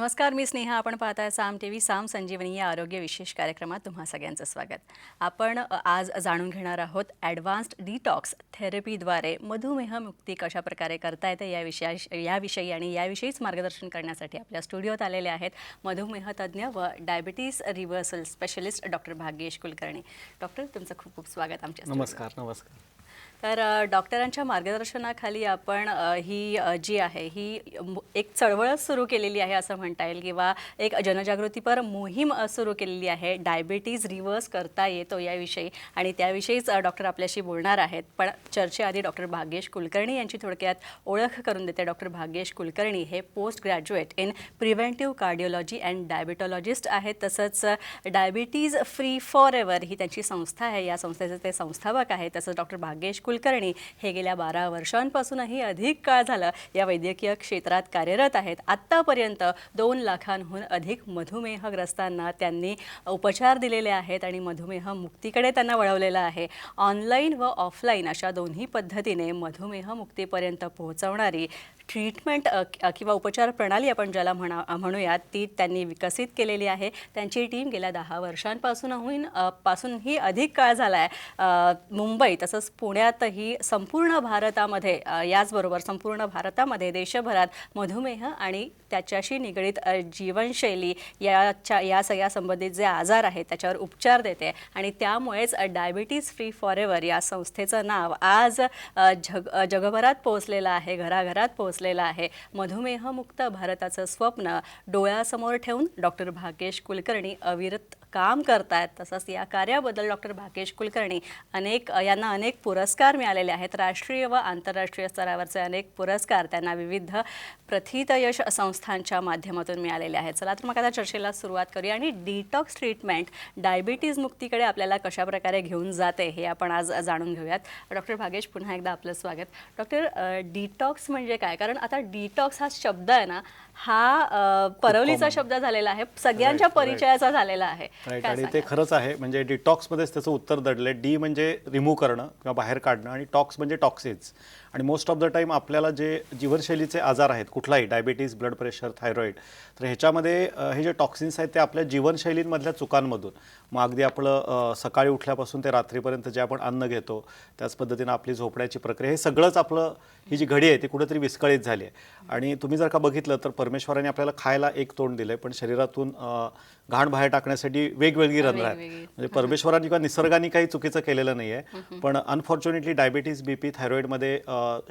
नमस्कार, मी स्नेहा. आपण पाहताय साम टीव्ही. साम संजीवनी या आरोग्य विशेष कार्यक्रमात तुम्हा सगळ्यांचं स्वागत. आपण आज जाणून घेणार आहोत ॲडव्हान्स्ड डिटॉक्स थेरपीद्वारे मधुमेह मुक्ती कशा प्रकारे करता येते याविषयी आणि याविषयीच मार्गदर्शन करण्यासाठी आपल्या स्टुडिओत आलेले आहेत मधुमेह तज्ज्ञ व diabetes reversal specialist doctor Bhagyesh Kulkarni. Doctor, तुमचं खूप खूप स्वागत आमच्या स्टुडिओत. नमस्कार. तर डॉक्टरांच्या मार्गदर्शनाखाली आपण ही जी आहे ही एक चळवळच सुरू केलेली आहे असं म्हणता येईल, किंवा एक जनजागृतीपर मोहीम सुरू केलेली आहे. डायबिटीज रिव्हर्स करता येतो याविषयी, आणि त्याविषयीच डॉक्टर आपल्याशी बोलणार आहेत. पण चर्चेआधी डॉक्टर भाग्येश कुलकर्णी यांची थोडक्यात ओळख करून देते. डॉक्टर भाग्येश कुलकर्णी हे post graduate in preventive cardiology and diabetologist आहेत. तसंच डायबिटीज फ्री फॉर एव्हर ही त्यांची संस्था आहे, या संस्थेचे ते संस्थापक आहेत. तसंच डॉक्टर भाग्येश कुलकर्णी हे गेल्या 12 वर्षांपासूनही अधिक काळ झालं या वैद्यकीय क्षेत्रात कार्यरत आहेत. आत्तापर्यंत 2 लाखांहून अधिक मधुमेहग्रस्तांना त्यांनी उपचार दिलेले आहेत आणि मधुमेह मुक्तीकडे त्यांना वळवलेलं आहे. ऑनलाईन व ऑफलाईन अशा दोन्ही पद्धतीने मधुमेह मुक्तीपर्यंत पोहोचवणारी ट्रीटमेंट किंवा उपचार प्रणाली आपण ज्याला म्हणूयात ती त्यांनी विकसित केलेली आहे. त्यांची टीम गेल्या 10 वर्षांपासूनही अधिक काळ झाला आहे मुंबई तसंच पुण्यातही संपूर्ण भारतामध्ये, याचबरोबर संपूर्ण भारतामध्ये देशभरात मधुमेह आणि त्याच्याशी निगडीत जीवनशैली या सगळ्या संबंधित जे आजार आहेत त्याच्यावर उपचार देते. आणि त्यामुळेच डायबिटीज फ्री फॉर एव्हर या संस्थेचं नाव आज जगभरात पोहोचलेलं आहे, घराघरात पोहोचलेलं आहे. मधुमेहमुक्त भारताचं स्वप्न डोळ्यासमोर ठेवून डॉक्टर भाग्येश कुलकर्णी अविरत काम करतायत. तसंच या कार्याबद्दल डॉक्टर भाग्येश कुलकर्णी यांना अनेक पुरस्कार मिळालेले आहेत. राष्ट्रीय व आंतरराष्ट्रीय स्तरावरचे अनेक पुरस्कार त्यांना विविध प्रथितयश संस्थांच्या माध्यमातून मिळालेले आहेत. चला तर मग आता चर्चेला सुरुवात करूया आणि डिटॉक्स ट्रीटमेंट डायबिटीज मुक्तीकडे आपल्याला कशा प्रकारे घेऊन जाते हे आपण आज जाणून घेऊयात. डॉक्टर भाग्येश, पुन्हा एकदा आपलं स्वागत. डॉक्टर, डिटॉक्स म्हणजे काय? कारण आता डिटॉक्स हा शब्द आहे ना, हा परवलीचा शब्द झालेला आहे, सगळ्यांच्या परिचयाचा झालेला आहे. आणि ते खरंच आहे. म्हणजे डिटॉक्समध्येच त्याचं उत्तर दडलंय. डी म्हणजे रिमूव्ह करणं किंवा बाहेर काढणं, आणि टॉक्स म्हणजे टॉक्सिन्स. आणि मोस्ट ऑफ द टाईम आपल्याला जे जीवनशैलीचे आजार आहेत, कुठलाही डायबिटीज, ब्लड प्रेशर, थायरॉईड, तर ह्याच्यामध्ये हे जे टॉक्सिन्स आहेत ते आपल्या जीवनशैलींमधल्या चुकांमधून, मग अगदी आपलं सकाळी उठल्यापासून ते रात्रीपर्यंत जे आपण अन्न घेतो, त्याच पद्धतीनं आपली झोपण्याची प्रक्रिया, हे सगळंच आपलं ही जी घडी आहे ती कुठेतरी विस्कळीत झाली आहे. आणि तुम्ही जर का बघितलं तर परमेश्वराने आपल्याला खायला एक तोंड दिलंय, पण शरीरातून घाण बाहेर टाकण्यासाठी वेगवेगळी रंध्र आहेत. म्हणजे परमेश्वराने किंवा निसर्गाने काही चुकीचं केलेलं नाही आहे. पण अनफॉर्च्युनेटली डायबिटीज, बीपी, थायरॉईडमध्ये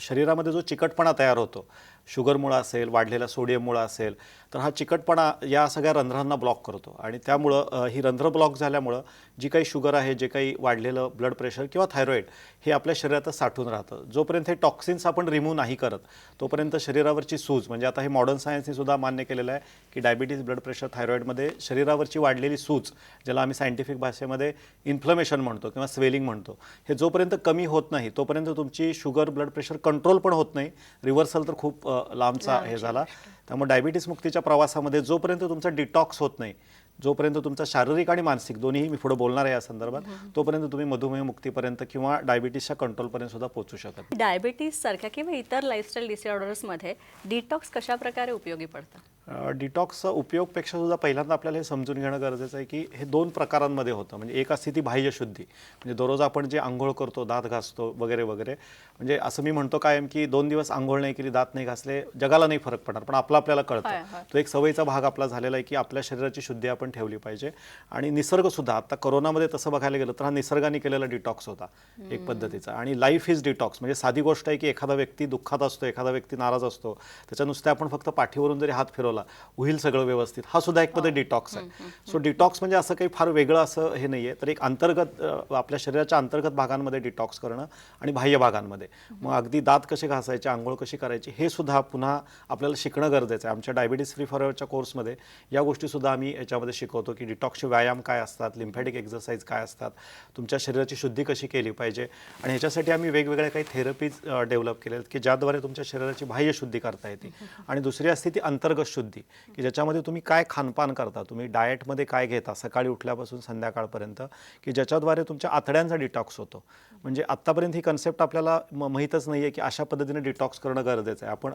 शरीरामध्ये जो चिकटपणा तयार होतो, शुगरमुळं असेल, वाढलेला सोडियममुळं असेल, तर हा चिकटपणा या सगळ्या रंध्रांना ब्लॉक करतो. आणि त्यामुळं ही रंध्र ब्लॉक झाल्यामुळं जी काही शुगर आहे, जे काही वाढलेलं ब्लड प्रेशर किंवा थायरॉईड, हे आपल्या शरीरातच साठून राहतं. जोपर्यंत हे टॉक्सिन्स आपण रिमूव्ह नाही करत तोपर्यंत शरीरावरची सूज, म्हणजे आता हे मॉडर्न सायन्सने सुद्धा मान्य केलेलं आहे की डायबिटीज, ब्लड प्रेशर, थायरॉईडमध्ये शरीरावरची वाढलेली सूज, ज्याला आम्ही सायंटिफिक भाषेमध्ये इन्फ्लमेशन म्हणतो किंवा स्वेलिंग म्हणतो, हे जोपर्यंत कमी होत नाही तोपर्यंत तुमची शुगर, ब्लड प्रेशर कंट्रोल पण होत नाही. रिव्हर्सल तर खूप लांबचा हे झाला. त्यामुळे डायबिटीस मुक्तीच्या प्रवासामध्ये जोपर्यंत तुमचा डिटॉक्स होत नाही, जोपर्यंत तुमचा शारीरिक आणि मानसिक दोन्हीही मी पुढे बोलणार आहे या संदर्भात, तोपर्यंत तुम्ही मधुमेह मुक्तीपर्यंत किंवा डायबिटीसच्या कंट्रोलपर्यंत सुद्धा पोहोचू शकत. डायबिटीज सारख्या किंवा इतर लाईफस्टाईल डिसऑर्डर्समध्ये डिटॉक्स कशा प्रकारे उपयोगी पडतं? डिटॉक्सचा उपयोगपेक्षा सुद्धा पहिल्यांदा आपल्याला हे समजून घेणं गरजेचं आहे की हे 2 प्रकारांमध्ये होतं. म्हणजे एक असते ती बाह्य शुद्धी, म्हणजे दररोज आपण जे आंघोळ करतो, दात घासतो वगैरे वगैरे, म्हणजे असं मी म्हणतो कायम की 2 दिवस आंघोळ नाही केली, दात नाही घासले, जगाला नाही फरक पडणार, पण आपल्याला कळतं. तो एक सवयीचा भाग आपला झालेला आहे की आपल्या शरीराची शुद्धी आपण ठेवली पाहिजे. आणि निसर्गसुद्धा, आता कोरोनामध्ये तसं बघायला गेलं तर हा निसर्गाने केलेला डिटॉक्स होता एक पद्धतीचा. आणि लाईफ इज डिटॉक्स, म्हणजे साधी गोष्ट आहे की एखादा व्यक्ती दुःखात असतो, एखादा व्यक्ती नाराज असतो, त्याच्या नुसते आपण फक्त पाठीवरून जरी हात फिरवला होईल सगळं व्यवस्थित, हा सुद्धा एक पद्धत डिटॉक्स आहे. सो डिटॉक्स म्हणजे असं काही फार वेगळं असं हे नाही आहे. तर एक अंतर्गत आपल्या शरीराच्या अंतर्गत भागांमध्ये डिटॉक्स करणं आणि बाह्य भागांमध्ये, मग अगदी दात कसे घासायचे, आंघोळ कशी करायची, हे सुद्धा पुन्हा आपल्याला शिकणं गरजेचं आहे. आमच्या डायबिटीज फ्री फॉर एव्हरच्या कोर्समध्ये या गोष्टीसुद्धा आम्ही याच्यामध्ये शिकवतो की डिटॉक्सचे व्यायाम काय असतात, लिम्फॅटिक एक्सरसाइज काय असतात, तुमच्या शरीराची शुद्धी कशी केली पाहिजे. आणि ह्याच्यासाठी आम्ही वेगवेगळ्या काही थेरपीज डेव्हलप केल्या आहेत की ज्याद्वारे तुमच्या शरीराची बाह्य शुद्धी करता येते. आणि दुसरी असते ती अंतर्गत शुद्धी, की ज्याच्यामध्ये तुम्ही काय खानपान करता, तुम्ही डाएटमध्ये काय घेता सकाळी उठल्यापासून संध्याकाळपर्यंत, की ज्याच्याद्वारे तुमच्या आतड्यांचा डिटॉक्स होतो. म्हणजे आत्तापर्यंत ही कन्सेप्ट आपल्याला माहीतच नाही आहे की अशा पद्धतीने डिटॉक्स करणं गरजेचं आहे. आपण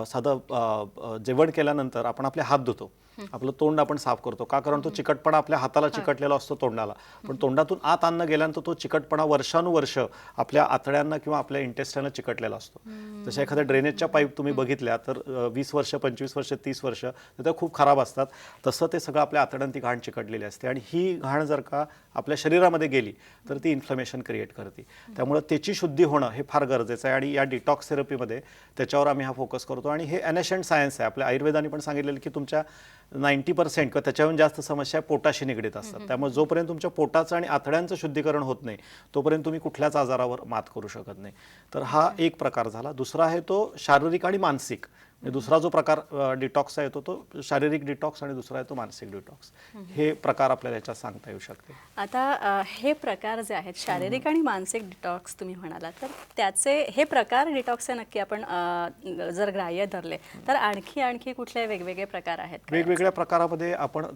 साधं जेवण केल्यानंतर आपण आपले हात धुतो, आपलं तोंड आपण साफ करतो का, कारण तो चिकटपणा आपल्या हाताला चिकटलेला असतो तोंडाला, पण तोंडातून आत अन्न गेल्यानंतर तो चिकटपणा वर्षानुवर्ष आपल्या आतड्यांना किंवा आपल्या इंटेस्टाईनला चिकटलेला असतो. जशा एखाद्या ड्रेनेजच्या पाईप तुम्ही बघितल्या तर 20 वर्ष 25 वर्ष 30 वर्ष तर त्या खूप खराब असतात, तसं ते सगळं आपल्या आतड्यांत ती घाण चिकटलेली असते आणि ही घाण जर का आपल्या शरीरामध्ये गेली तर ती इन्फ्लमेशन क्रिएट करते. त्यामुळे त्याची शुद्धी होणं हे फार गरजेचं आहे आणि या डिटॉक्स थेरपीमध्ये त्याच्यावर आम्ही हा फोकस करतो. आणि हे एनशंट सायन्स आहे. आपल्या आयुर्वेदाने पण सांगितलेलं की तुमच्या 90% किंवा त्याच्याहून जास्त समस्या पोटाशी निगडीत असतात. त्यामुळे जोपर्यंत तुमच्या पोटाचं आणि आतड्यांचं शुद्धीकरण होत नाही तोपर्यंत तुम्ही कुठल्याच आजारावर मात करू शकत नाही. तर हा एक प्रकार झाला. दुसरा आहे तो शारीरिक आणि मानसिक. म्हणजे दुसरा जो प्रकार डिटॉक्सचा येतो तो शारीरिक डिटॉक्स आणि दुसरा आहे तो मानसिक डिटॉक्स. हे प्रकार आपल्याला याच्यात सांगता येऊ शकते. आता हे प्रकार जे आहेत शारीरिक आणि मानसिक डिटॉक्स तुम्ही म्हणाला, तर त्याचे हे प्रकार डिटॉक्सचे नक्की आपण जर ग्राह्य धरले तर आणखी कुठले वेगवेगळे प्रकार आहेत का? वेगवेगळ्या प्रकारामध्ये आपण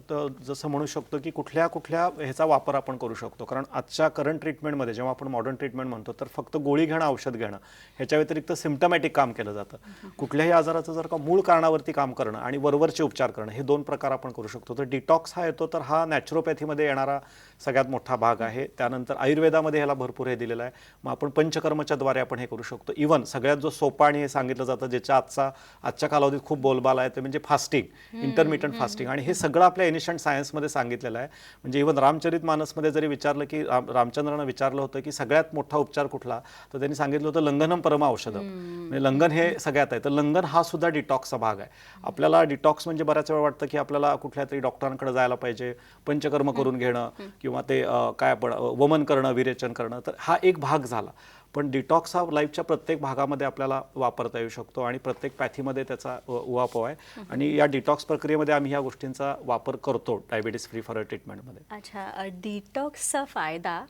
जसं म्हणू शकतो की कुठल्या ह्याचा वापर आपण करू शकतो. कारण आजच्या करंट ट्रीटमेंटमध्ये जेव्हा आपण मॉडर्न ट्रीटमेंट म्हणतो तर फक्त गोळी घेणं, औषध घेणं ह्याच्या व्यतिरिक्त सिम्पटमॅटिक काम केलं जातं. कुठल्याही आजाराचं जर का मूळ कारणावरती काम करणं आणि वरवरचे उपचार करणं हे दोन प्रकार आपण करू शकतो. तर डिटॉक्स हा येतो तर हा नॅचरोपॅथीमध्ये येणारा सगळ्यात मोठा भाग आहे. त्यानंतर आयुर्वेदामध्ये ह्याला भरपूर हे दिलेलं आहे. मग आपण पंचकर्मच्या द्वारे आपण हे करू शकतो. इव्हन सगळ्यात जो सोपा आणि हे सांगितलं जातं ज्याच्या आजच्या कालावधीत खूप बोलबाला आहे ते म्हणजे फास्टिंग, इंटरमिटंट फास्टिंग. आणि हे सगळं आपल्या एनिशंट सायन्समध्ये सांगितलेलं आहे. म्हणजे इव्हन रामचरितमानसमध्ये जरी विचारलं की रामचंद्रानं विचारलं होतं की सगळ्यात मोठा उपचार कुठला, तर त्यांनी सांगितलं होतं लंघनम परम औषधम. म्हणजे लंघन हे सगळ्यात आहे. तर लंघन हा सुद्धा डिटॉक्सचा भाग आहे. आपल्याला डिटॉक्स म्हणजे बऱ्याच वेळा वाटतं की आपल्याला कुठल्या तरी डॉक्टरांकडे जायला पाहिजे, पंचकर्म करून घेणं किंवा ते काय आपण वमन करणं, विरेचन करणं. तर हा एक भाग झाला. पण डिटॉक्स हा लाईफच्या प्रत्येक भागामध्ये आपल्याला वापरता येऊ शकतो आणि प्रत्येक पॅथीमध्ये त्याचा उहापोह आहे. आणि या डिटॉक्स प्रक्रियेमध्ये आम्ही या गोष्टींचा वापर करतो डायबिटीस फ्री फॉर ट्रीटमेंटमध्ये. अच्छा, डिटॉक्सचा फायदा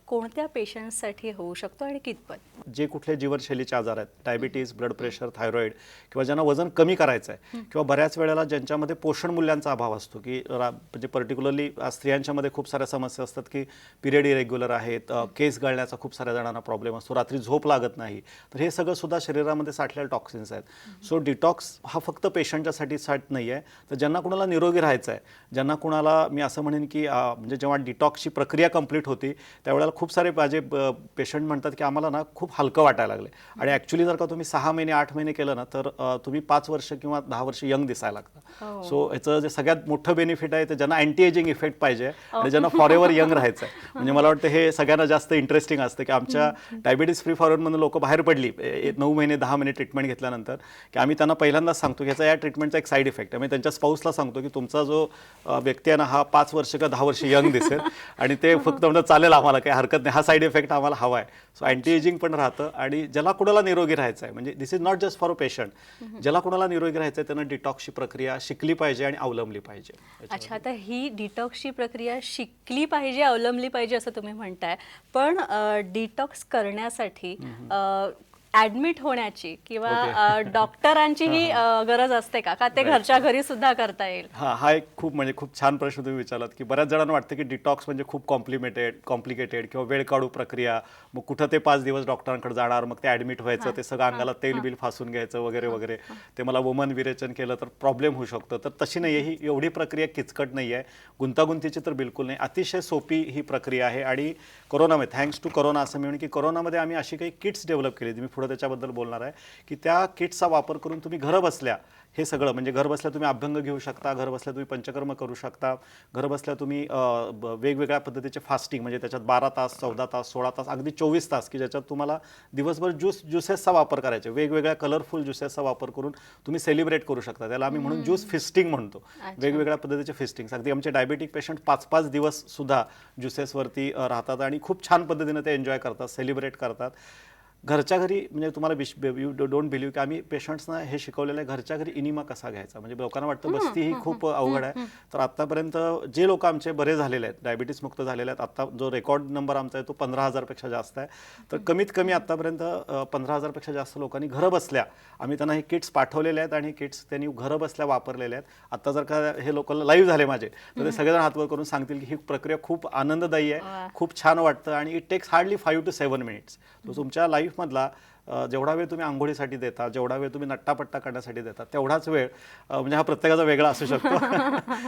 कोणत्या पेशंटसाठी होऊ शकतो आणि कितपत? जे कुठले जीवनशैलीचे आजार आहेत, डायबिटीज, ब्लड प्रेशर, थायरॉईड किंवा ज्यांना वजन कमी करायचं आहे किंवा बऱ्याच वेळेला ज्यांच्यामध्ये पोषण मूल्यांचा अभाव असतो की म्हणजे पर्टिक्युलरली स्त्रियांच्यामध्ये खूप साऱ्या समस्या असतात की पिरियड इरेग्युलर आहेत, केस गळण्याचा खूप साऱ्या जणांना प्रॉब्लेम असतो, रात्री झोप लागत नाही. तर हे सगळं सुद्धा शरीरामध्ये साठलेले टॉक्सिन्स आहेत. सो डिटॉक्स हा फक्त पेशंटच्यासाठी नाही आहे. तर ज्यांना कुणाला निरोगी राहायचं आहे, ज्यांना कुणाला मी असं म्हणेन की म्हणजे जेव्हा डिटॉक्सची प्रक्रिया कंप्लीट होती त्यावेळेला खूप सारे माझे पेशंट म्हणतात की आम्हाला ना खूप हलकं वाटायला लागले. आणि ॲक्च्युली जर का तुम्ही 6 महिने 8 महिने केलं ना तर तुम्ही 5 वर्ष किंवा 10 वर्ष यंग दिसायला लागतं. सो ह्याचं जे सगळ्यात मोठं बेनिफिट आहे ते ज्यांना अँटी एजिंग इफेक्ट पाहिजे आणि ज्यांना फॉरएव्हर यंग राहायचं आहे. म्हणजे मला वाटतं हे सगळ्यांना जास्त इंटरेस्टिंग असतं की आमच्या डायबिटीस फ्री फॉरवर्डमधून लोक बाहेर पडली 9 महिने 10 महिने ट्रीटमेंट घेतल्यानंतर की आम्ही त्यांना पहिल्यांदाच सांगतो की ह्याचा या ट्रीटमेंटचा एक साईड इफेक्ट आहे. म्हणजे त्यांच्या स्पाऊसला सांगतो की तुमचा जो व्यक्ती आहे ना हा 5 वर्ष किंवा 10 वर्ष यंग दिसेल आणि ते फक्त म्हणजे चालेल, आम्हाला काही हरकत नाही, हा साईड इफेक्ट आम्हाला हवा आहे. सो अँटी एजिंग पण राहतं. आणि ज्याला कुणाला निरोगी राहायचं आहे, म्हणजे this is not just for a patient, ज्याला कुणाला निरोगी राहायचं आहे त्यांना डिटॉक्सची प्रक्रिया शिकली पाहिजे आणि अवलंबली पाहिजे. अच्छा, आता ही डिटॉक्सची प्रक्रिया शिकली पाहिजे, अवलंबली पाहिजे असं तुम्ही म्हणताय, पण डिटॉक्स करण्यासाठी ऍडमिट होण्याची किंवा डॉक्टरांचीही गरज असते का? का ते घरच्या घरी सुद्धा करता येईल? हा एक खूप छान प्रश्न तुम्ही विचारलात की बऱ्याच जणांना वाटतं की डिटॉक्स म्हणजे खूप कॉम्प्लिकेटेड किंवा वेळ काढू प्रक्रिया, मग कुठं ते 5 दिवस डॉक्टरांकडे जाणार, मग ते ऍडमिट व्हायचं, ते सगळं अंगाला तेल बिल फासून घ्यायचं वगैरे वगैरे, ते मला वमन विरेचन केलं तर प्रॉब्लेम होऊ शकतो. तर तशी नाही आहे, ही एवढी प्रक्रिया किचकट नाही आहे, गुंतागुंतीची तर बिलकुल नाही, अतिशय सोपी ही प्रक्रिया आहे. आणि कोरोनामध्ये थँक्स टू कोरोना असं म्हणून की कोरोनामध्ये आम्ही अशी काही किट्स डेव्हलप केली, मी पुढे त्याच्याबद्दल बोलणार आहे, की त्या किट्सचा वापर करून तुम्ही घर बसल्या हे सगळं, म्हणजे घर बसल्या तुम्ही अभ्यंग घेऊ शकता, घर बसल्या तुम्ही पंचकर्म करू शकता, घर बसल्या तुम्ही वेगवेगळ्या पद्धतीचे फास्टिंग, म्हणजे त्याच्यात 12 तास 14 तास 16 तास अगदी 24 तास की ज्याच्यात तुम्हाला दिवसभर ज्युसेसचा वापर करायचे, वेगवेगळ्या कलरफुल ज्युसेसचा वापर करून तुम्ही सेलिब्रेट करू शकता. त्याला आम्ही म्हणून ज्यूस फिस्टिंग म्हणतो. वेगवेगळ्या पद्धतीचे फिस्टिंग, अगदी आमचे डायबेटिक पेशंट 5-5 दिवस सुद्धा ज्युसेसवरती राहतात आणि खूप छान पद्धतीने ते एन्जॉय करतात, सेलिब्रेट करतात. घरच्या घरी, म्हणजे तुम्हाला यू डोंट बिलीव्ह की आम्ही पेशंट्सना हे शिकवलेलं आहे घरच्या घरी इनिमा कसा घ्यायचा. म्हणजे लोकांना वाटतं बस्ती ही खूप अवघड आहे. तर आत्तापर्यंत जे लोक आमचे बरे झालेले आहेत, डायबिटीस मुक्त झालेले आहेत, आता जो रेकॉर्ड नंबर आमचा आहे तो 15,000पेक्षा जास्त आहे. तर कमीत कमी आत्तापर्यंत 15,000पेक्षा जास्त लोकांनी घरं बसल्या आम्ही त्यांना हे किट्स पाठवलेले आहेत आणि किट्स त्यांनी घरं बसल्या वापरलेले आहेत. आता जर का हे लोकांना लाईव्ह झाले माझे तर ते सगळेजण हातवर करून सांगतील की ही प्रक्रिया खूप आनंददायी आहे, खूप छान वाटतं आणि it takes hardly 5 to 7 minutes. तो तुमच्या लाईफमधला जेवढा वेळ तुम्ही आंघोळीसाठी देता, जेवढा वेळ तुम्ही नट्टापट्टा करण्यासाठी देता, तेवढाच वेळ म्हणजे हा प्रत्येकाचा वेगळा असू शकतो.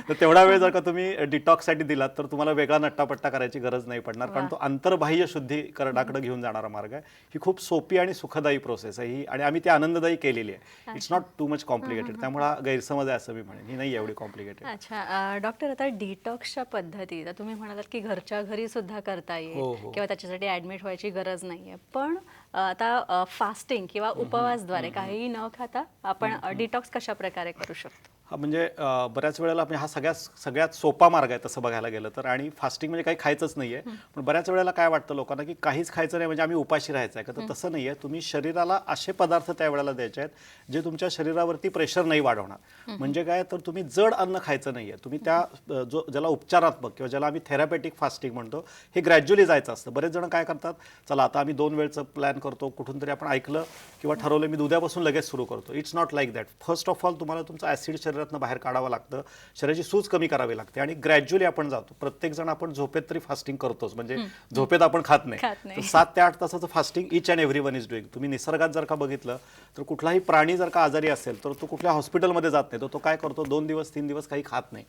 तर तेवढा वेळ जर का तुम्ही डिटॉक्ससाठी दिलात तर तुम्हाला वेगळा नट्टापट्टा करायची गरज नाही पडणार, कारण तो आंतरबाह्य शुद्धीकरणाकडे घेऊन जाणारा मार्ग आहे. ही खूप सोपी आणि सुखदायी प्रोसेस आहे ही, आणि आम्ही ती आनंददायी केलेली आहे. It's not too much complicated. त्यामुळे हा गैरसमज आहे असं मी म्हणेन, ही नाही एवढी कॉम्प्लिकेटेड. अच्छा डॉक्टर, आता डिटॉक्सच्या पद्धती तर तुम्ही म्हणालात की घरच्या घरी सुद्धा करता हो, येईल हो. किंवा त्याच्यासाठी ऍडमिट व्हायची गरज नाहीये, पण आता फास्टिंग किंवा उपवासद्वारे काहीही न खाता आपण डिटॉक्स कशा प्रकारे करू शकतो? हा म्हणजे बऱ्याच वेळेला म्हणजे हा सगळ्यात सोपा मार्ग आहे तसं बघायला गेलं तर. आणि फास्टिंग म्हणजे काही खायचंच नाही आहे, पण बऱ्याच वेळेला काय वाटतं लोकांना की काहीच खायचं नाही म्हणजे आम्ही उपाशी राहायचं आहे का, तर तसं नाही आहे. तुम्ही शरीराला असे पदार्थ त्यावेळेला द्यायचे आहेत जे तुमच्या शरीरावरती प्रेशर नाही वाढवणार. म्हणजे काय, तर तुम्ही जड अन्न खायचं नाही आहे. तुम्ही त्या ज्याला उपचारात्मक किंवा ज्याला आम्ही थेरापेटिक फास्टिंग म्हणतो, हे ग्रॅज्युअली जायचं असतं. बरेच जण काय करतात, चला आता आम्ही 2 वेळचं प्लॅन करतो, कुठून तरी आपण ऐकलं किंवा ठरवलं मी उद्यापासून लगेच सुरू करतो. It's not like that. First of all तुम्हाला तुमचं ॲसिड शरीरातनं बाहेर काढावं लागतं, शरीराची सूज कमी करावी लागते आणि ग्रॅज्युअली आपण जातो. प्रत्येक जण आपण झोपेत तरी फास्टिंग करतोच, म्हणजे झोपेत आपण खात नाही. तर 7 ते 8 तासाचं fasting each and every one is doing. तुम्ही निसर्गात जर का बघितलं तर कुठलाही प्राणी जर का आजारी असेल तर तो कुठल्या हॉस्पिटलमध्ये जात नाही, तो काय करतो, 2 दिवस 3 दिवस काही खात नाही.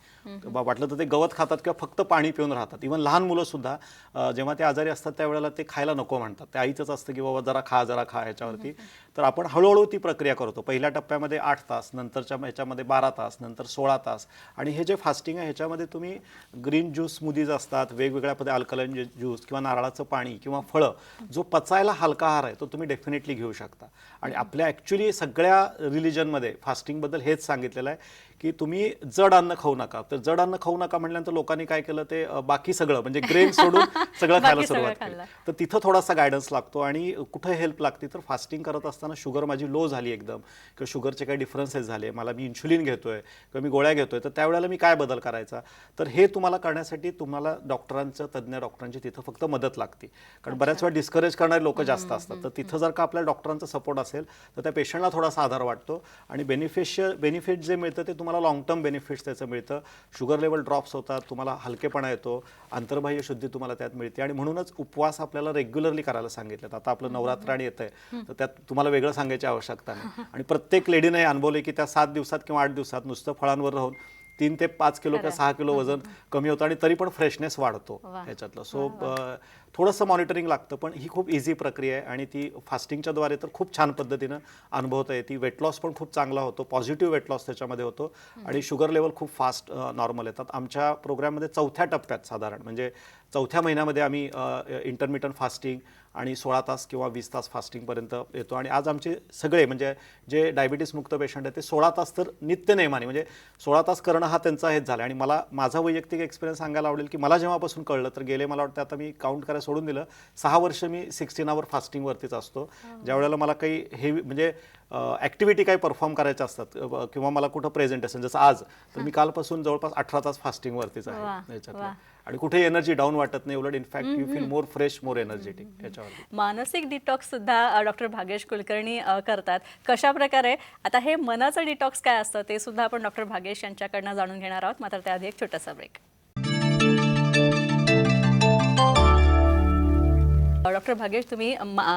वाटलं तर ते गवत खातात किंवा फक्त पाणी पिऊन राहतात. इव्हन लहान मुलं सुद्धा जेव्हा ते आजारी असतात त्यावेळेला ते खायला नको म्हणतात. ते आईचंच असतं की बाबा जरा खा ह्याच्यावरती. तर आपण हळूहळू ती प्रक्रिया करतो. पहिल्या टप्प्यामध्ये 8 तास, नंतरच्या ह्याच्यामध्ये 12 तास, नंतर 16 तास. आणि हे जे फास्टिंग आहे ह्याच्यामध्ये तुम्ही ग्रीन ज्यूस स्मूदीज असतात, वेगवेगळ्या पद्धती अल्कलाइन ज्यूस किंवा नारळाचं पाणी किंवा फळं, जो पचायला हलका आहार आहे तो तुम्ही डेफिनेटली घेऊ शकता. आणि आपल्या ॲक्च्युली सगळ्या रिलिजनमध्ये फास्टिंगबद्दल हेच सांगितलेलं आहे की तुम्ही जड अन्न खाऊ नका. तर जड अन्न खाऊ नका म्हटल्यानंतर लोकांनी काय केलं, ते बाकी सगळं म्हणजे ग्रेन सोडून सगळं खायला सुरुवात केली. तर तिथं थोडासा गायडन्स लागतो. आणि कुठं हेल्प लागते तर फास्टिंग करत असताना शुगर माझी लो झाली एकदम, किंवा शुगरचे काही डिफरन्सेस झाले, मी इन्शुलिन घेतोय किंवा मी गोळ्या घेतोय, तर त्यावेळेला मी काय बदल करायचा. तर हे तुम्हाला करण्यासाठी तुम्हाला तज्ज्ञ डॉक्टरांची तिथं फक्त मदत लागते. कारण बऱ्याच वेळा डिस्करेज करणारे लोक जास्त असतात. तर तिथं जर का आपल्या डॉक्टरांचा सपोर्ट असेल तर त्या पेशंटला थोडासा आधार वाटतो. आणि बेनिफिट जे मिळतं ते तुम्हाला लॉंग टर्म बेनिफिट्स त्याचं मिळतं. शुगर लेवल ड्रॉप्स होतात, तुम्हाला हलकेपणा येतो, आंतरबाह्य शुद्धी तुम्हाला त्यात मिळते. आणि म्हणूनच उपवास आपल्याला रेग्युलरली करायला सांगितलं. आता आपलं नवरात्र आणि येतंय, तर त्यात तुम्हाला वेगळं सांगायची आवश्यकता नाही. आणि प्रत्येक लेडीने अनुभवले की त्या 7 दिवसात किंवा 8 दिवसात नुसतं फळांवर राहून 3 ते 5 किलो किंवा 6 किलो वजन कमी होतं, आणि तरी पण फ्रेशनेस वाढतो ह्याच्यातलं. सो थोडंसं मॉनिटरिंग लागतं, पण ही खूप इझी प्रक्रिया आहे आणि ती फास्टिंगच्या द्वारे तर खूप छान पद्धतीनं अनुभवता येते. वेट लॉस पण खूप चांगला होतो, पॉझिटिव्ह वेट लॉस त्याच्यामध्ये होतो, आणि शुगर लेवल खूप फास्ट नॉर्मल येतात. आमच्या प्रोग्राममध्ये 4थ्या टप्प्यात साधारण म्हणजे 4थ्या महिन्यामध्ये आम्ही इंटरमिटंट फास्टिंग आणि 16 तास किंवा 20 तास फास्टिंगपर्यंत येतो. आणि आज आमचे सगळे म्हणजे जे डायबिटीस मुक्त पेशंट आहेत ते 16 तास तर नित्य नेमाने, म्हणजे 16 तास करणं हा त्यांचा हेच झाला. आणि मला माझा वैयक्तिक एक्सपिरियन्स सांगायला आवडेल की मला जेव्हापासून कळलं, तर गेले मला वाटतं आता मी काउंट करायला सोडून दिलं, 6 वर्ष मी 16 आवर फास्टिंगवरतीच असतो. ज्या वेळेला मला काही हेवी म्हणजे ॲक्टिव्हिटी काही परफॉर्म करायच्या असतात किंवा मला कुठं प्रेझेंटेशन, जसं आज, तर मी कालपासून जवळपास 18 तास फास्टिंगवरतीच आहे याच्यातलं. आणि कुठे एनर्जी डाऊन वाटत नाही, उलट in fact you feel more fresh, more energetic याच्यावरती. मानसिक डिटॉक्स सुद्धा डॉक्टर भाग्येश कुलकर्णी करतात. कशा प्रकारे, आता हे मनाचं डिटॉक्स काय असतं ते सुद्धा आपण डॉक्टर भाग्येश यांच्याकडनं जाणून घेणार आहोत, मात्र त्याआधी एक छोटासा ब्रेक. डॉक्टर भाग्येश, तुम्ही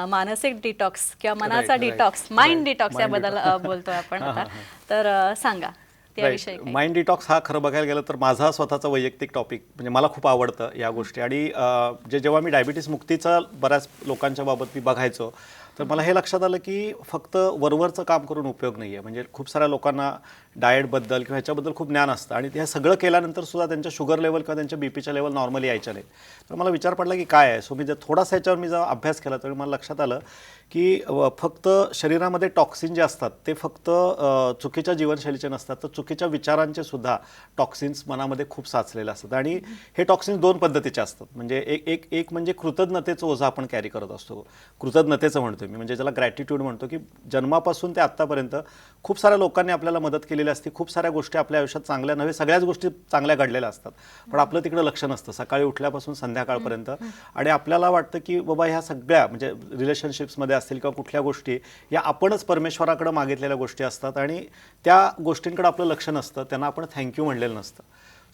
मानसिक डिटॉक्स किंवा मनाचा डिटॉक्स, माइंड डिटॉक्स याबद्दल बोलतोय आपण आता, तर सांगा त्याविषयी. माइंड डिटॉक्स हा खरं बघायला गेलं तर माझा स्वतःचा वैयक्तिक टॉपिक, म्हणजे मला खूप आवडतं या गोष्टी. आणि जेव्हा मी डायबिटीस मुक्तीचा बऱ्याच लोकांच्या बाबत मी बघायचो, तर मला हे लक्षात आलं की फक्त वरवरचं काम करून उपयोग नाही आहे. म्हणजे खूप साऱ्या लोकांना डाएटबद्दल किंवा ह्याच्याबद्दल खूप ज्ञान असतं, आणि हे सगळं केल्यानंतर सुद्धा त्यांच्या शुगर लेवल किंवा त्यांच्या बीपीच्या लेवल नॉर्मली यायच्या नाहीत. तर मला विचार पडला की काय आहे. सो मी जर थोडासा ह्याच्यावर मी जेव्हा अभ्यास केला तर मला लक्षात आलं की फक्त शरीरामध्ये टॉक्सिन जे असतात ते फक्त चुकीच्या जीवनशैलीचे नसतात, तर चुकीच्या विचारांचे सुद्धा टॉक्सिन्स मनामध्ये खूप साचलेले असतात. आणि हे टॉक्सिन्स 2 पद्धतीचे असतात. म्हणजे एक म्हणजे कृतज्ञतेचं ओझं आपण कॅरी करत असतो. कृतज्ञतेचं म्हणतो मी, म्हणजे ज्याला ग्रॅटिट्यूड म्हणतो, की जन्मापासून ते आत्तापर्यंत खूप साऱ्या लोकांनी आपल्याला मदत केलेली असते, खूप साऱ्या गोष्टी आपल्या आयुष्यात चांगल्या नव्हे, सगळ्याच गोष्टी चांगल्या घडलेल्या असतात, पण आपलं तिकडे लक्ष नसतं सकाळी उठल्यापासून संध्याकाळपर्यंत. आणि आपल्याला वाटतं की बाबा ह्या सगळ्या म्हणजे रिलेशनशिप्समध्ये असतील किंवा कुठल्या गोष्टी या आपणच परमेश्वराकडे मागितलेल्या गोष्टी असतात, आणि त्या गोष्टींकडे आपलं लक्ष नसतं, त्यांना आपण थँक्यू म्हणलेलं नसतं.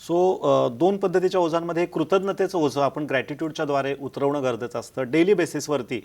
सो 2 पद्धतीच्या ओझांमध्ये कृतज्ञतेचं ओझं आपण ग्रॅटिट्यूडच्या द्वारे उतरवणं गरजेचं असतं डेली बेसिसवरती.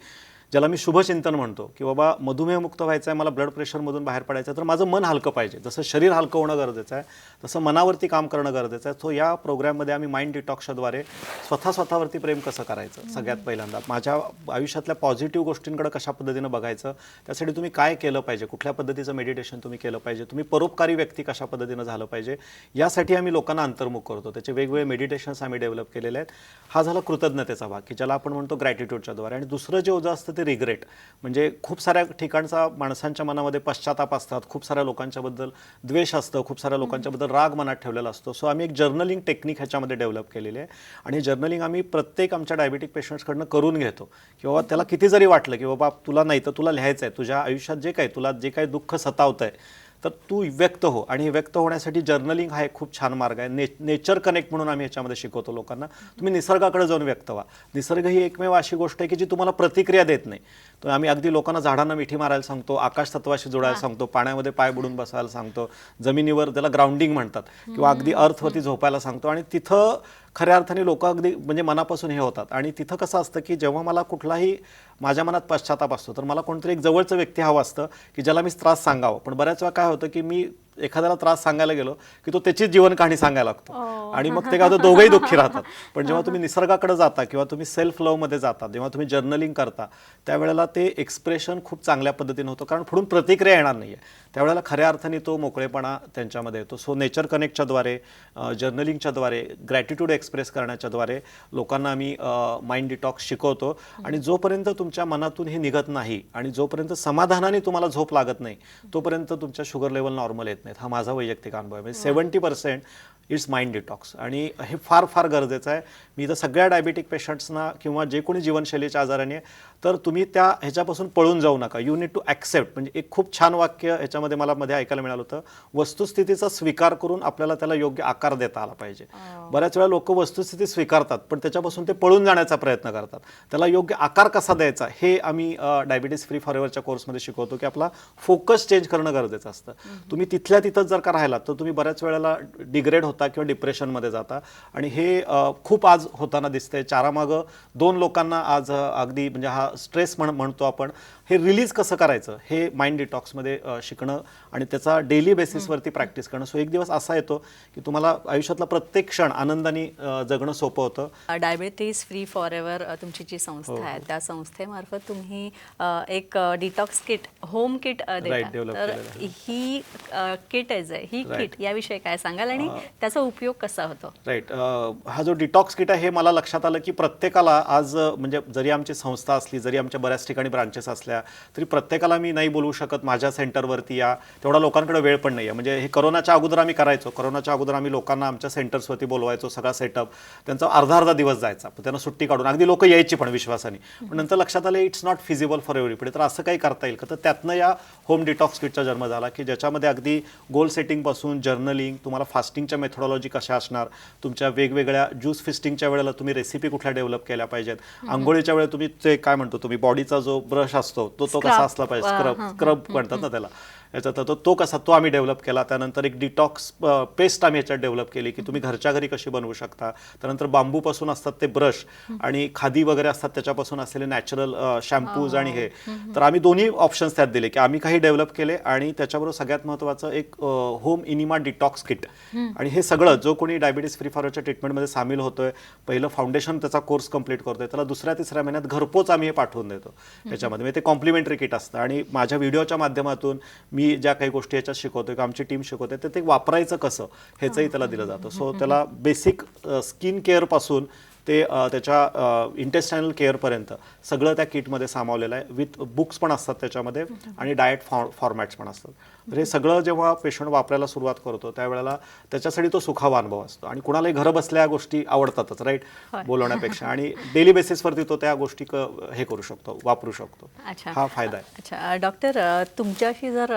ज्याला मी शुभचिंतन म्हणतो की बाबा मधुमेहमुक्त व्हायचं आहे, मला ब्लड प्रेशरमधून बाहेर पडायचं आहे, तर माझं मन हलकं पाहिजे. जसं शरीर हलकं होणं गरजेचं आहे तसं मनावरती काम करणं गरजेचं आहे. सो या प्रोग्राममध्ये आम्ही माइंड डिटॉक्सच्याद्वारे स्वतःवरती प्रेम कसं करायचं, सगळ्यात पहिल्यांदा माझ्या आयुष्यातल्या पॉझिटिव्ह गोष्टींकडे कशा पद्धतीनं बघायचं, त्यासाठी तुम्ही काय केलं पाहिजे, कुठल्या पद्धतीचं मेडिटेशन तुम्ही केलं पाहिजे, तुम्ही परोपकारी व्यक्ती कशा पद्धतीनं झालं पाहिजे, यासाठी आम्ही लोकांना अंतर्मुख करतो. त्याचे वेगवेगळे मेडिटेशन्स आम्ही डेव्हलप केलेले आहेत. हा झाला कृतज्ञतेचा भाग की ज्याला आपण म्हणतो ग्रॅटिट्यूडच्या द्वारे. आणि दुसरं जे ओझं असतं ते रिग्रेट, म्हणजे खूप साऱ्या ठिकाणचा माणसांच्या मनामध्ये पश्चाताप असतात, खूप साऱ्या लोकांच्याबद्दल द्वेष असतं, खूप साऱ्या लोकांच्याबद्दल राग मनात ठेवलेला असतो. सो आम्ही एक जर्नलिंग टेक्निक ह्याच्यामध्ये डेव्हलप केलेली आहे. आणि जर्नलिंग आम्ही प्रत्येक आमच्या डायबिटिक पेशंट्सकडनं करून घेतो की बाबा त्याला किती जरी वाटलं की बाबा तुला नाही तर तुला लिहायचं आहे, तुझ्या आयुष्यात तुला जे काही दुःख सतावतं आहे तर तू व्यक्त हो. आणि हे व्यक्त होण्यासाठी जर्नलिंग हा एक खूप छान मार्ग आहे. नेचर कनेक्ट म्हणून आम्ही ह्याच्यामध्ये शिकवतो लोकांना. तुम्ही निसर्गाकडे जाऊन व्यक्त व्हा. निसर्ग ही एकमेव अशी गोष्ट आहे की जी तुम्हाला प्रतिक्रिया देत नाही. तर आम्ही अगदी लोकांना झाडांना मिठी मारायला सांगतो, आकाश तत्वाशी जोडायला सांगतो, पाण्यामध्ये पाय बुडून बसायला सांगतो, जमिनीवर त्याला ग्राउंडिंग म्हणतात, किंवा अगदी अर्थवरती झोपायला सांगतो. आणि तिथं खऱ्या अर्थाने लोक अगदी म्हणजे मनापासून हे होतात. आणि तिथं कसं असतं की जेव्हा मला कुठलाही माझ्या मनात पश्चाताप असतो तर मला कोणतरी एक जवळचं व्यक्ती हवं असतं की ज्याला मी त्रास सांगावं. पण बऱ्याच वेळा काय होतं की मी एखाद्याला त्रास सांगायला गेलो की तो त्याचीच जीवन कहाणी सांगायला लागतो आणि मग ते काय होतं, दोघंही दुःखी राहतात. पण जेव्हा तुम्ही निसर्गाकडे जाता किंवा तुम्ही सेल्फ लव्हमध्ये जाता, जेव्हा तुम्ही जर्नलिंग करता, त्यावेळेला ते एक्सप्रेशन खूप चांगल्या पद्धतीने होतं, कारण पुढून प्रतिक्रिया येणार नाही आहे. त्यावेळेला खऱ्या अर्थाने तो मोकळेपणा त्यांच्यामध्ये येतो. सो नेचर कनेक्टच्याद्वारे, जर्नलिंगच्याद्वारे, ग्रॅटिट्यूड एक्सप्रेस करण्याच्याद्वारे लोकांना आम्ही माइंड डिटॉक्स शिकवतो. आणि जोपर्यंत तुमच्या मनातून हे निघत नाही आणि जोपर्यंत समाधानाने तुम्हाला झोप लागत नाही तोपर्यंत तुमच्या शुगर लेवल नॉर्मल येत नाहीत. हा माझा वैयक्तिक अनुभव आहे. म्हणजे 70% इट्स माइंड डिटॉक्स. आणि हे फार फार गरजेचं आहे. मी तर सगळ्या डायबिटिक पेशंट्सना किंवा जे कोणी जीवनशैलीच्या आजाराने, तर तुम्ही त्या ह्याच्यापासून पळून जाऊ नका. You need to accept. म्हणजे एक खूप छान वाक्य ह्याच्यामध्ये मला मध्ये ऐकायला मिळालं होतं, वस्तुस्थितीचा स्वीकार करून आपल्याला त्याला योग्य आकार देता आला पाहिजे. बऱ्याच वेळा लोक वस्तुस्थिती स्वीकारतात पण त्याच्यापासून ते पळून जाण्याचा प्रयत्न करतात. त्याला योग्य आकार कसा द्यायचा हे आम्ही डायबिटीज फ्री फॉरएव्हरच्या कोर्समध्ये शिकवतो की आपला फोकस चेंज करणं गरजेचं असतं. तुम्ही तिथल्या तिथंच जर का राहिलात तर तुम्ही बऱ्याच वेळेला डिग्रेड होता किंवा डिप्रेशनमध्ये जाता. आणि हे खूप आज होताना दिसतंय. चारामागं 2 लोकांना आज अगदी म्हणजे हा स्ट्रेस म्हणतो आपण, हे रिलीज कसं करायचं हे माइंड डिटॉक्समध्ये शिकणं आणि त्याचा डेली बेसिसवरती प्रॅक्टिस करणं. सो एक दिवस असा येतो की तुम्हाला आयुष्यातला प्रत्येक क्षण आनंदाने जगणं सोपं होतं. डायबिटीज फ्री फॉरएव्हर तुमची जी संस्था आहे त्या संस्थेमार्फत तुम्ही एक डिटॉक्स किट, होम किट देता. develop तर केलेलं आहे. ही किट आहे, ही किट याविषयी काय सांगाल आणि त्याचा उपयोग कसा होतो? राईट. हा जो डिटॉक्स किट आहे हे मला लक्षात आलं की प्रत्येकाला आज म्हणजे जरी आमची संस्था असली, जरी आमच्या बऱ्याच ठिकाणी ब्रांचेस असल्या, तरी प्रत्येकाला मी नाही बोलू शकत माझ्या सेंटरवरती या, तेवढा लोकांकडे वेळ पण नाही आहे. म्हणजे हे करोनाच्या अगोदर आम्ही करायचो. करोनाच्या अगोदर आम्ही लोकांना आमच्या सेंटर्सवरती बोलवायचो, सगळा सेटअप त्यांचा अर्धा दिवस जायचा, त्यांना सुट्टी काढून अगदी लोक यायची पण विश्वासाने. पण नंतर लक्षात आलं it's not feasible for everybody. तर असं काही करता येईल का? तर त्यातनं या होम डिटॉक्स किटचा जन्म झाला की ज्याच्यामध्ये अगदी गोल सेटिंगपासून जर्नलिंग, तुम्हाला फास्टिंगच्या मेथोडॉलॉजी कशा असणार, तुमच्या वेगवेगळ्या ज्यूस फिस्टिंगच्या वेळेला तुम्ही रेसिपी कुठल्या डेव्हलप केल्या पाहिजेत, आंघोळीच्या वेळेला तुम्ही ते काय म्हणतो तुम्ही बॉडीचा जो ब्रश असतो तो कसा असला पाहिजे, स्क्रब म्हणतात ना त्याला, याचा तो कसा तो आम्ही डेव्हलप केला. त्यानंतर एक डिटॉक्स पेस्ट आम्ही याच्यात डेव्हलप केली की तुम्ही घरच्या घरी कशी बनवू शकता. त्यानंतर बांबूपासून असतात ते ब्रश आणि खादी वगैरे असतात त्याच्यापासून असलेले नॅचरल शॅम्पूज आणि हे. तर आम्ही दोन्ही ऑप्शन्स त्यात दिले की आम्ही काही डेव्हलप केले आणि त्याच्याबरोबर सगळ्यात महत्त्वाचं एक होम इनिमा डिटॉक्स किट. आणि हे सगळं जो कोणी डायबिटीज फ्री फॉरच्या ट्रीटमेंटमध्ये सामील होतोय, पहिलं फाउंडेशन त्याचा कोर्स कंप्लीट करतोय, त्याला 2-3 महिन्यात घरपोच आम्ही हे पाठवून देतो याच्यामध्ये. म्हणजे ते कॉम्प्लिमेंटरी किट असतं. आणि माझ्या व्हिडिओच्या माध्यमातून मी ज्या काही गोष्टी याच्यात शिकवतोय, आमची टीम शिकवते, तर ते वापरायचं कसं ह्याचंही त्याला दिलं जातं. सो त्याला बेसिक स्किन केअरपासून ते त्याच्या इंटेस्टायनल केअरपर्यंत सगळं त्या किटमध्ये सामावलेलं आहे. विथ बुक्स पण असतात त्याच्यामध्ये आणि डाएट फॉर्मॅट्स पण असतात. तर हे सगळं जेव्हा पेशंट वापरायला सुरुवात करतो त्यावेळेला त्याच्यासाठी तो सुखावा अनुभव असतो. आणि कुणालाही घरं बसल्या गोष्टी आवडतातच, राईट, बोलवण्यापेक्षा. आणि डेली बेसिसवरती तो त्या गोष्टी हे करू शकतो, वापरू शकतो. हा फायदा आहे. अच्छा डॉक्टर, तुमच्याशी जर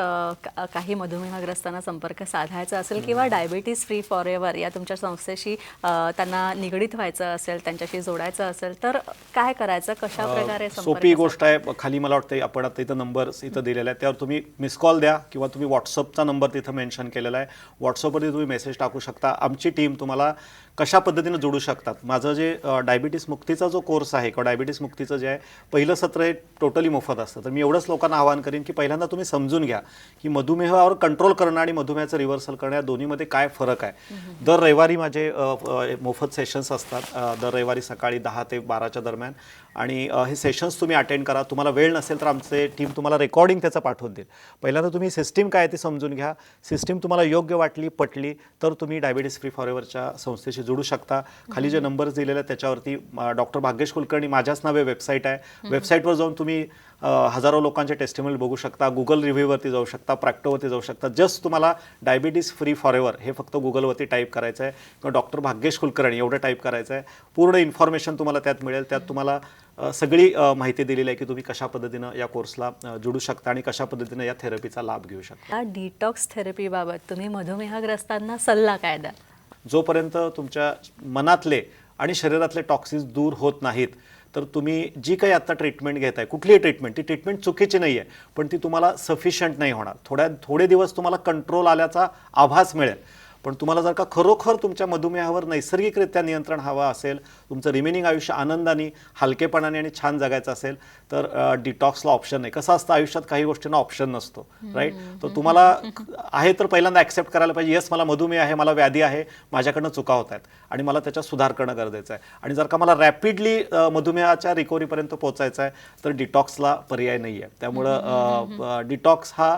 काही मधुमेहग्रस्तांना संपर्क साधायचा असेल किंवा डायबिटीज फ्री फॉरएव्हर या तुमच्या संस्थेशी त्यांना निगडीत व्हायचं असेल, त्यांच्याशी जोडायचं असेल तर काय करायचं, कशा प्रकारे? सोपी गोष्ट आहे. खाली मला वाटतं आपण आता इथं नंबर इथं दिलेला आहे, त्यावर तुम्ही मिस कॉल द्या किंवा तुम्ही व्हॉट्सअपचा नंबर तिथं मेन्शन केलेला आहे, व्हॉट्सअपवरती तुम्ही मेसेज टाकू शकता. आमची टीम तुम्हाला कशा पद्धतीनं जोडू शकतात. माझं जे डायबिटीस मुक्तीचा जो कोर्स आहे किंवा डायबिटीस मुक्तीचं जे आहे पहिलं सत्र हे टोटली मोफत असतं. तर मी एवढंच लोकांना आवाहन करेन की पहिल्यांदा तुम्ही समजून घ्या की मधुमेहावर कंट्रोल करणं आणि मधुमेहाचं रिव्हर्सल करणं या दोन्हीमध्ये काय फरक आहे. दर रविवारी माझे मोफत सेशन्स असतात, दर रविवारी सकाळी 10 ते 12च्या दरम्यान, आणि हे सेशन्स तुम्ही अटेंड करा. तुम्हाला वेळ नसेल तर आमचे टीम तुम्हाला रेकॉर्डिंग त्याचं पाठवून देईल. पहिल्यांदा तुम्ही सिस्टीम काय आहे ते समजून घ्या. सिस्टीम तुम्हाला योग्य वाटली, पटली तर तुम्ही डायबिटीस फ्री फॉरएव्हरच्या संस्थेशी जोडू शकता. खाली जे नंबर्स दिलेले आहेत त्याच्यावरती डॉक्टर भाग्येश कुलकर्णी माझ्याच नावे वेबसाईट आहे. वेबसाईटवर जाऊन तुम्ही हजारो लोकांचे टेस्टिमोनियल बघू शकता. गुगल रिव्ह्यूवरती जाऊ शकता, प्रॅक्टोवरती जाऊ शकता. जस्ट तुम्हाला डायबिटीस फ्री फॉरएव्हर हे फक्त गुगलवरती टाईप करायचं आहे किंवा डॉक्टर भाग्येश कुलकर्णी एवढं टाईप करायचं आहे. पूर्ण इन्फॉर्मेशन तुम्हाला त्यात मिळेल. त्यात तुम्हाला सगळी माहिती दिलेली आहे की तुम्ही कशा पद्धतीनं या कोर्सला जोडू शकता आणि कशा पद्धतीनं या थेरपीचा लाभ घेऊ शकता. या डिटॉक्स थेरपीबाबत तुम्ही मधुमेहग्रस्तांना सल्ला काय द्याल? जोपर्यंत तुमच्या मनातले आणि शरीरातले टॉक्सिन्स दूर होत नाहीत तर तुम्ही जी काही आता ट्रीटमेंट घेताय, कुठलीही ट्रीटमेंट, ती ट्रीटमेंट चुकीची नाही आहे, पण ती तुम्हाला सफिशियंट नाही होणार. थोडे दिवस तुम्हाला कंट्रोल आल्याचा आभास मिळेल, पण तुम्हाला जर का खरोखर तुमच्या मधुमेहावर नैसर्गिकरित्या नियंत्रण हवं असेल, तुमचं रिमेनिंग आयुष्य आनंदाने, हलकेपणाने आणि छान जगायचं असेल तर डिटॉक्सला ऑप्शन नाही. कसं असतं आयुष्यात काही गोष्टींना ऑप्शन नसतो, राईट. तर तुम्हाला आहे तर पहिल्यांदा ॲक्सेप्ट करायला पाहिजे, येस मला मधुमेह आहे, मला व्याधी आहे, माझ्याकडनं चुका होत आहेत आणि मला त्याच्यात सुधार करणं गरजेचं आहे. आणि जर का मला रॅपिडली मधुमेहाच्या रिकव्हरीपर्यंत पोहोचायचं आहे तर डिटॉक्सला पर्याय नाही आहे. त्यामुळं डिटॉक्स हा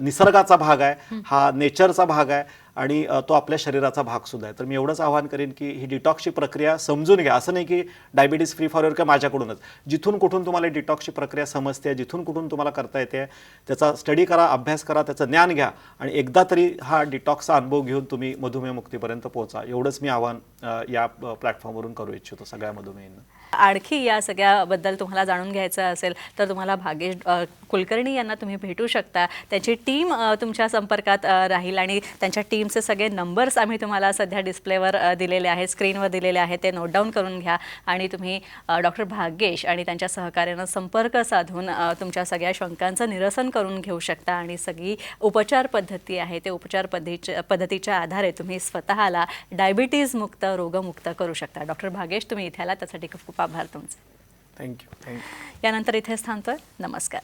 निसर्गाचा भाग आहे, हा नेचरचा भाग आहे आणि तो आपल्या शरीराचा भाग सुद्धा आहे. तर मी एवढंच आवाहन करेन की ही डिटॉक्सची प्रक्रिया समजून घ्या. असं नाही की डायबिटीस फ्री फॉरएव्हर किंवा माझ्याकडूनच, जिथून कुठून तुम्हाला डिटॉक्सची प्रक्रिया समजते, जिथून कुठून तुम्हाला करता येते, त्याचा स्टडी करा, अभ्यास करा, त्याचं ज्ञान घ्या आणि एकदा तरी हा डिटॉक्सचा अनुभव घेऊन तुम्ही मधुमेह मुक्तीपर्यंत पोहोचा. एवढंच मी आवाहन या प्लॅटफॉर्मवरून करू इच्छितो सगळ्या मधुमेहींना. आणखी या सगळ्याबद्दल तुम्हाला जाणून घ्यायचं असेल तर तुम्हाला भाग्येश कुलकर्णी यांना तुम्ही भेटू शकता. त्यांची टीम तुमच्या संपर्कात राहील आणि त्यांच्या टीमचे सगळे नंबर्स आम्ही तुम्हाला सध्या डिस्प्लेवर दिलेले आहेत, स्क्रीनवर दिलेले आहेत, ते नोट डाऊन करून घ्या आणि तुम्ही डॉक्टर भाग्येश आणि त्यांच्या सहकार्यानं संपर्क साधून तुमच्या सगळ्या शंकांचं निरसन करून घेऊ शकता आणि सगळी उपचार पद्धती आहे ते उपचार पद्धतीच्या आधारे तुम्ही स्वतःला डायबिटीज मुक्त, रोगमुक्त करू शकता. डॉक्टर भाग्येश तुम्ही इथे आला त्यासाठी खूप खूप आभार तुमचे. थँक्यू. यानंतर इथेच थांबतोय. नमस्कार.